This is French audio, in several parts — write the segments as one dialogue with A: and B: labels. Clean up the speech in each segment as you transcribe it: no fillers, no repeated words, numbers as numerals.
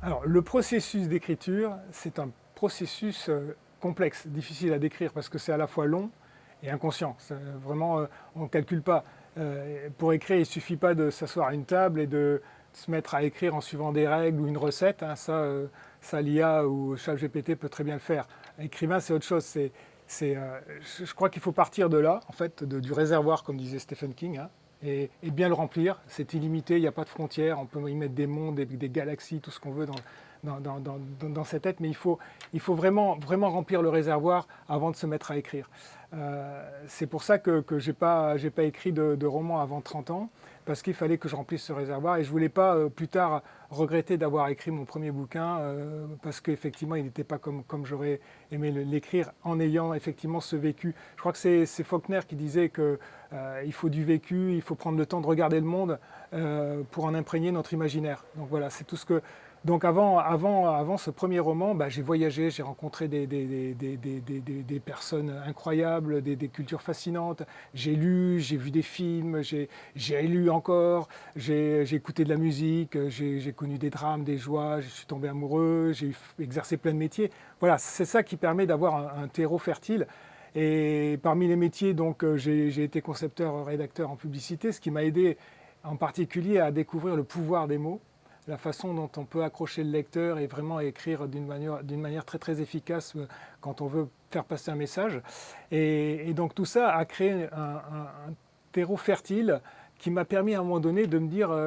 A: Alors, le processus d'écriture, c'est un processus complexe, difficile à décrire parce que c'est à la fois long et inconscient. Vraiment, on ne calcule pas. Pour écrire, il ne suffit pas de s'asseoir à une table et de se mettre à écrire en suivant des règles ou une recette, hein. Ça l'IA ou ChatGPT peut très bien le faire. Écrivain, c'est autre chose. Je crois qu'il faut partir de là, en fait, du réservoir, comme disait Stephen King, hein, et bien le remplir. C'est illimité, il n'y a pas de frontières, on peut y mettre des mondes, des galaxies, tout ce qu'on veut dans cette tête, mais il faut vraiment, vraiment remplir le réservoir avant de se mettre à écrire. C'est pour ça que je n'ai pas écrit de roman avant 30 ans, parce qu'il fallait que je remplisse ce réservoir, et je ne voulais pas plus tard regretter d'avoir écrit mon premier bouquin, parce qu'effectivement il n'était pas comme j'aurais aimé l'écrire, en ayant effectivement ce vécu. Je crois que c'est Faulkner qui disait que il faut du vécu, il faut prendre le temps de regarder le monde pour en imprégner notre imaginaire. Donc voilà, c'est tout ce que... Donc avant ce premier roman, bah, j'ai voyagé, j'ai rencontré des personnes incroyables, des cultures fascinantes. J'ai lu, j'ai vu des films, j'ai lu encore, j'ai écouté de la musique, j'ai connu des drames, des joies, je suis tombé amoureux, j'ai exercé plein de métiers. Voilà, c'est ça qui permet d'avoir un terreau fertile. Et parmi les métiers, donc, j'ai été concepteur, rédacteur en publicité, ce qui m'a aidé en particulier à découvrir le pouvoir des mots, la façon dont on peut accrocher le lecteur et vraiment écrire d'une manière très très efficace quand on veut faire passer un message. Et donc tout ça a créé un terreau fertile qui m'a permis à un moment donné de me dire,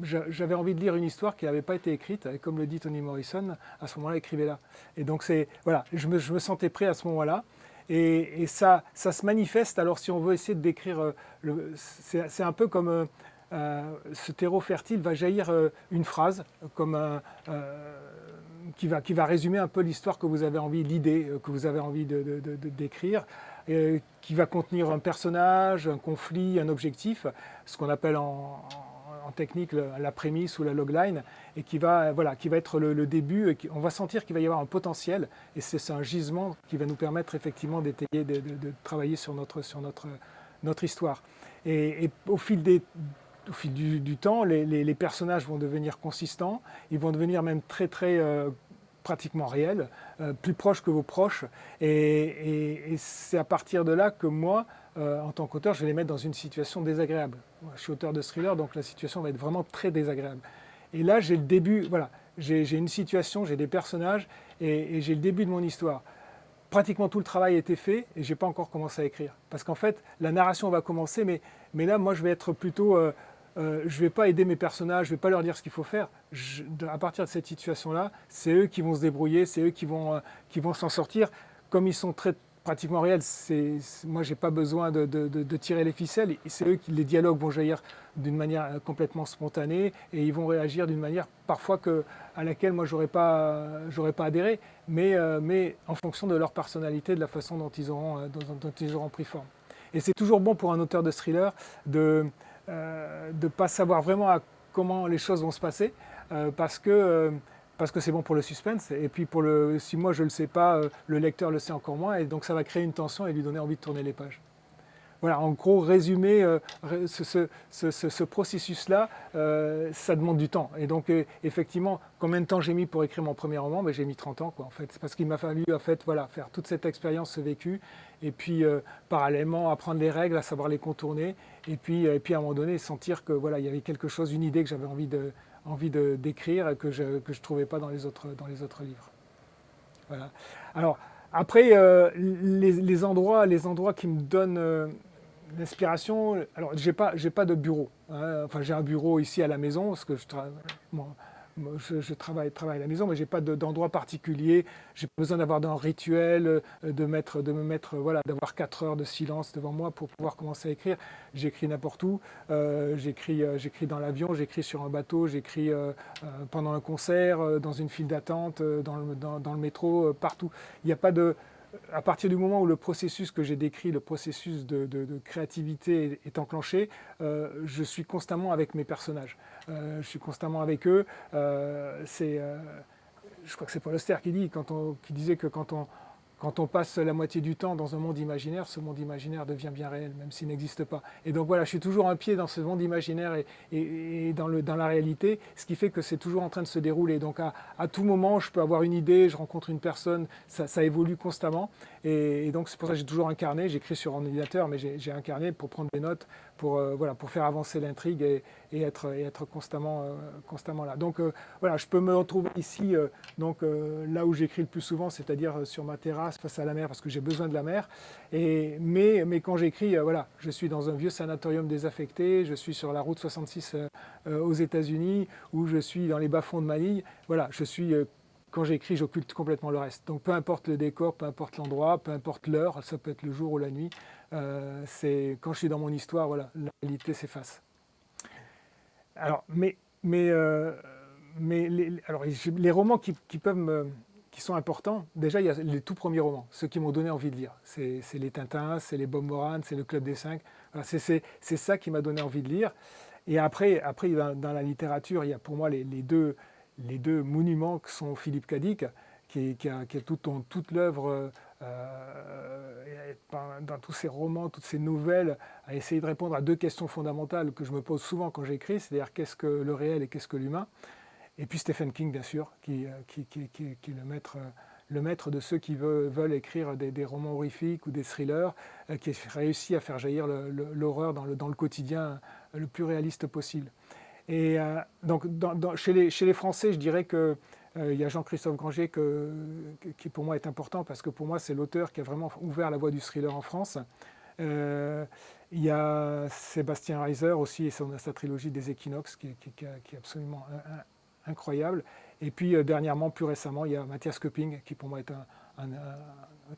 A: j'avais envie de lire une histoire qui n'avait pas été écrite, et comme le dit Toni Morrison, à ce moment-là, écrivez-la. Et donc voilà, je me sentais prêt à ce moment-là. Et ça se manifeste, alors si on veut essayer de décrire, c'est un peu comme ce terreau fertile va jaillir une phrase, comme qui va résumer un peu l'histoire que vous avez envie, l'idée que vous avez envie d'écrire, qui va contenir un personnage, un conflit, un objectif, ce qu'on appelle en technique la prémisse ou la logline, et voilà, qui va être le début. On va sentir qu'il va y avoir un potentiel, et c'est un gisement qui va nous permettre effectivement d'étayer, de travailler sur notre histoire. Et au fil du temps, les personnages vont devenir consistants, ils vont devenir même très très pratiquement réels, plus proches que vos proches. Et c'est à partir de là que moi, en tant qu'auteur, je vais les mettre dans une situation désagréable. Moi, je suis auteur de thriller, donc la situation va être vraiment très désagréable. Et là, j'ai le début, voilà, j'ai une situation, j'ai des personnages, et j'ai le début de mon histoire. Pratiquement tout le travail a été fait et j'ai pas encore commencé à écrire. Parce qu'en fait, la narration va commencer, mais là, moi, je vais être plutôt... je vais pas aider mes personnages, je vais pas leur dire ce qu'il faut faire. À partir de cette situation-là, c'est eux qui vont se débrouiller, c'est eux qui vont s'en sortir. Comme ils sont très pratiquement réels, moi, j'ai pas besoin de tirer les ficelles. C'est eux qui, les dialogues vont jaillir d'une manière complètement spontanée et ils vont réagir d'une manière parfois à laquelle moi, j'aurais pas adhéré, mais en fonction de leur personnalité, de la façon dont ils auront pris forme. Et c'est toujours bon pour un auteur de thriller de ne pas savoir vraiment comment les choses vont se passer, parce que c'est bon pour le suspense, et puis si moi je ne le sais pas, le lecteur le sait encore moins, et donc ça va créer une tension et lui donner envie de tourner les pages. Voilà, en gros, résumer ce processus-là, ça demande du temps. Et donc, effectivement, combien de temps j'ai mis pour écrire mon premier roman? Ben, j'ai mis 30 ans, quoi, en fait. C'est parce qu'il m'a fallu, en fait, voilà, faire toute cette expérience, ce vécu, et puis, parallèlement, apprendre les règles, à savoir les contourner, et puis à un moment donné, sentir que, voilà, il y avait quelque chose, une idée que j'avais envie d'écrire, que je ne trouvais pas dans les autres livres. Voilà. Alors, après, les endroits qui me donnent l'inspiration, alors j'ai pas de bureau, hein. Enfin, j'ai un bureau ici à la maison parce que je travaille à la maison, mais j'ai pas d'endroit particulier. J'ai pas besoin d'avoir un rituel, de me mettre, voilà, d'avoir 4 heures de silence devant moi pour pouvoir commencer à écrire. J'écris n'importe où. J'écris dans l'avion, j'écris sur un bateau, j'écris pendant un concert, dans une file d'attente, dans le métro, partout. Il n'y a pas de À partir du moment où le processus que j'ai décrit, le processus de créativité est enclenché, je suis constamment avec mes personnages. Je suis constamment avec eux. Je crois que c'est Paul Auster qui disait que quand quand on passe la moitié du temps dans un monde imaginaire, ce monde imaginaire devient bien réel, même s'il n'existe pas. Et donc voilà, je suis toujours un pied dans ce monde imaginaire et dans la réalité, ce qui fait que c'est toujours en train de se dérouler. Donc à tout moment, je peux avoir une idée, je rencontre une personne, ça évolue constamment. Et donc c'est pour ça que j'ai toujours un carnet, j'écris sur ordinateur, mais j'ai un carnet pour prendre des notes, voilà, pour faire avancer l'intrigue et être constamment là. Donc voilà, je peux me retrouver ici, là où j'écris le plus souvent, c'est-à-dire sur ma terrasse face à la mer, parce que j'ai besoin de la mer. Mais quand j'écris, voilà, je suis dans un vieux sanatorium désaffecté, je suis sur la route 66 aux États-Unis, ou je suis dans les bas-fonds de Manille. Voilà, quand j'écris, j'occulte complètement le reste. Donc peu importe le décor, peu importe l'endroit, peu importe l'heure, ça peut être le jour ou la nuit. Quand je suis dans mon histoire, voilà, la réalité s'efface. Alors, les romans qui sont importants, déjà il y a les tout premiers romans, ceux qui m'ont donné envie de lire. C'est les Tintins, c'est les Bob Moran, c'est le Club des Cinq. Voilà, c'est ça qui m'a donné envie de lire. Et après dans la littérature, il y a pour moi les deux monuments que sont Philippe Cadic, qui a toute l'œuvre, dans tous ses romans, toutes ses nouvelles, a essayé de répondre à deux questions fondamentales que je me pose souvent quand j'écris, c'est-à-dire qu'est-ce que le réel et qu'est-ce que l'humain. Et puis Stephen King, bien sûr, qui est le maître de ceux qui veulent écrire des romans horrifiques ou des thrillers, qui a réussi à faire jaillir l'horreur dans le quotidien le plus réaliste possible. Et donc, chez les Français, je dirais que il y a Jean-Christophe Granger qui pour moi est important parce que pour moi c'est l'auteur qui a vraiment ouvert la voie du thriller en France. Il y a Sébastien Reiser aussi et sa trilogie des Équinoxes qui est absolument incroyable. Et puis dernièrement, plus récemment, il y a Matthias Köpping qui pour moi est un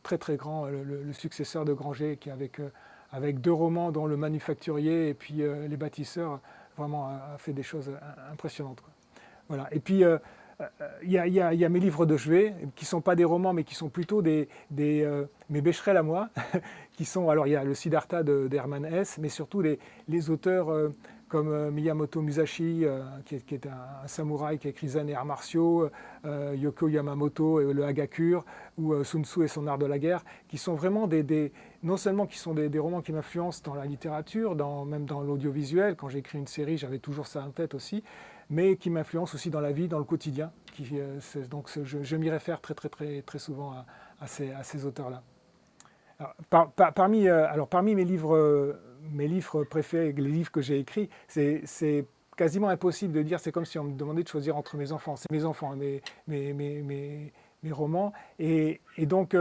A: très très grand, le successeur de Granger qui avec deux romans dont Le Manufacturier et puis Les Bâtisseurs vraiment a fait des choses impressionnantes, quoi. Voilà. Et puis il y a mes livres de chevet, qui ne sont pas des romans, mais qui sont plutôt mes Becherel à moi, qui sont, alors il y a le Siddhartha d'Hermann Hesse, mais surtout les auteurs comme Miyamoto Musashi, qui est un samouraï qui a écrit Zen et arts martiaux, Yoko Yamamoto et le Hagakure, ou Sun Tzu et son art de la guerre, qui sont vraiment non seulement qui sont des romans qui m'influencent dans la littérature, même dans l'audiovisuel. Quand j'ai écrit une série, j'avais toujours ça en tête aussi, mais qui m'influencent aussi dans la vie, dans le quotidien. Donc je m'y réfère très, très, très, très souvent à ces auteurs-là. Parmi mes livres préférés, les livres que j'ai écrits, c'est quasiment impossible de dire, c'est comme si on me demandait de choisir entre mes enfants. C'est mes enfants, mes romans. Et donc,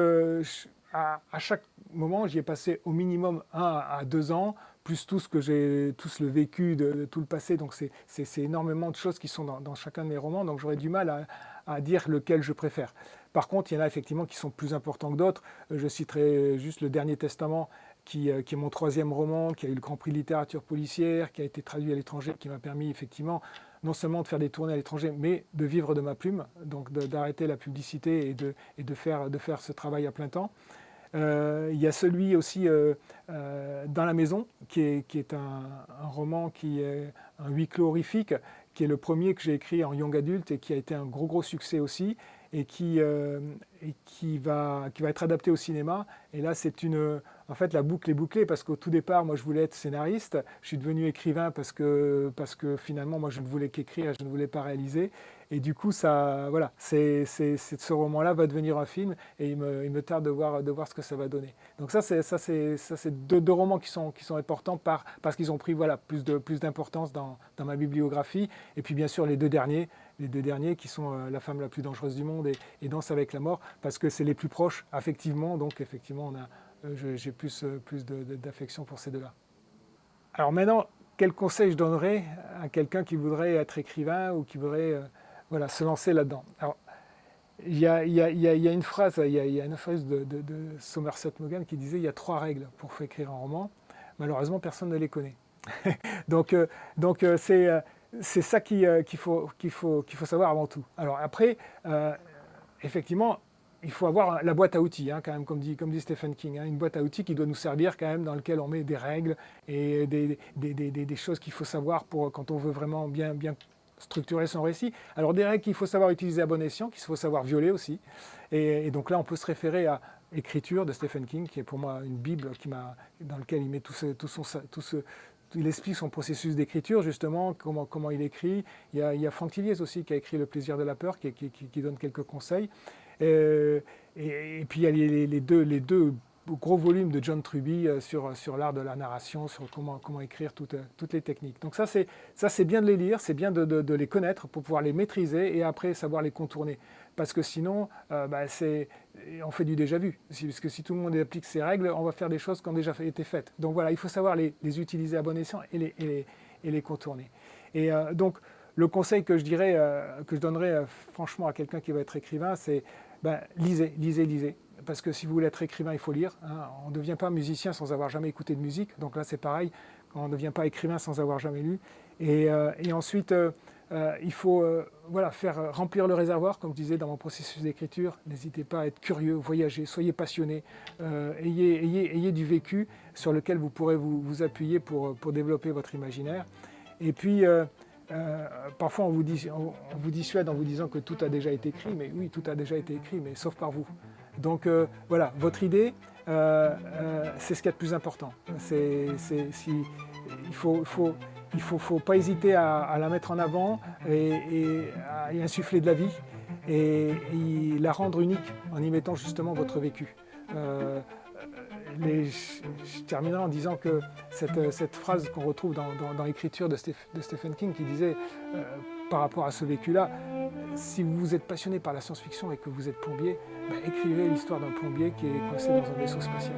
A: à chaque moment, j'y ai passé au minimum 1 à 2 ans, plus tout le vécu de tout le passé. Donc, c'est énormément de choses qui sont dans chacun de mes romans. Donc, j'aurais du mal à dire lequel je préfère. Par contre, il y en a effectivement qui sont plus importants que d'autres. Je citerai juste Le Dernier Testament, qui est mon 3e roman, qui a eu le Grand Prix de littérature policière, qui a été traduit à l'étranger, qui m'a permis effectivement non seulement de faire des tournées à l'étranger, mais de vivre de ma plume, donc d'arrêter la publicité et de faire ce travail à plein temps. Il y a celui aussi Dans la maison, qui est un roman qui est un huis clos horrifique, qui est le premier que j'ai écrit en young adulte et qui a été un gros succès aussi, et qui va être adapté au cinéma. Et là, en fait, la boucle est bouclée parce qu'au tout départ, moi, je voulais être scénariste. Je suis devenu écrivain parce que finalement, moi, je ne voulais qu'écrire, je ne voulais pas réaliser. Et du coup, voilà, ce roman-là va devenir un film et il me tarde de voir ce que ça va donner. Donc ça, c'est deux romans qui sont importants parce qu'ils ont pris voilà, plus d'importance dans ma bibliographie. Et puis, bien sûr, les deux derniers qui sont La femme la plus dangereuse du monde et Danse avec la mort, parce que c'est les plus proches affectivement. Donc, effectivement, j'ai plus d'affection pour ces deux-là. Alors maintenant, quel conseil je donnerais à quelqu'un qui voudrait être écrivain ou qui voudrait se lancer là-dedans? Alors, il y a une phrase, de Somerset Maugham qui disait il y a 3 règles pour écrire un roman. Malheureusement, personne ne les connaît. donc c'est ça qu'il faut savoir avant tout. Alors après, effectivement, il faut avoir la boîte à outils, quand même, comme dit Stephen King, une boîte à outils qui doit nous servir quand même, dans laquelle on met des règles et des choses qu'il faut savoir pour quand on veut vraiment bien structurer son récit. Alors des règles qu'il faut savoir utiliser à bon escient, qu'il faut savoir violer aussi. Et donc là, on peut se référer à Écriture de Stephen King, qui est pour moi une bible dans laquelle il met il explique son processus d'écriture, justement, comment il écrit. Il y a Franck Tilliez aussi, qui a écrit Le plaisir de la peur, qui donne quelques conseils. Et puis il y a les deux gros volumes de John Truby sur l'art de la narration, sur comment écrire toutes les techniques. Donc ça c'est bien de les lire, c'est bien de les connaître pour pouvoir les maîtriser et après savoir les contourner. Parce que sinon, on fait du déjà-vu. Parce que si tout le monde applique ces règles, on va faire des choses qui ont déjà été faites. Donc voilà, il faut savoir les utiliser à bon escient et les contourner. Et donc, le conseil que je donnerais franchement à quelqu'un qui va être écrivain, c'est lisez, lisez, lisez. Parce que si vous voulez être écrivain, il faut lire. Hein. On ne devient pas musicien sans avoir jamais écouté de musique. Donc là, c'est pareil. On ne devient pas écrivain sans avoir jamais lu. Et ensuite, il faut faire remplir le réservoir, comme je disais dans mon processus d'écriture. N'hésitez pas à être curieux, voyager, soyez passionné, ayez du vécu sur lequel vous pourrez vous appuyer pour développer votre imaginaire. Et puis, parfois on vous dissuade en vous disant que tout a déjà été écrit, mais oui, tout a déjà été écrit, mais sauf par vous. Donc voilà, votre idée, c'est ce qu'il y a de plus important. Il faut pas hésiter à la mettre en avant et à y insuffler de la vie et la rendre unique en y mettant justement votre vécu. Je terminerai en disant que cette phrase qu'on retrouve dans l'écriture de Stephen King qui disait par rapport à ce vécu-là, si vous êtes passionné par la science-fiction et que vous êtes plombier, écrivez l'histoire d'un plombier qui est coincé dans un vaisseau spatial.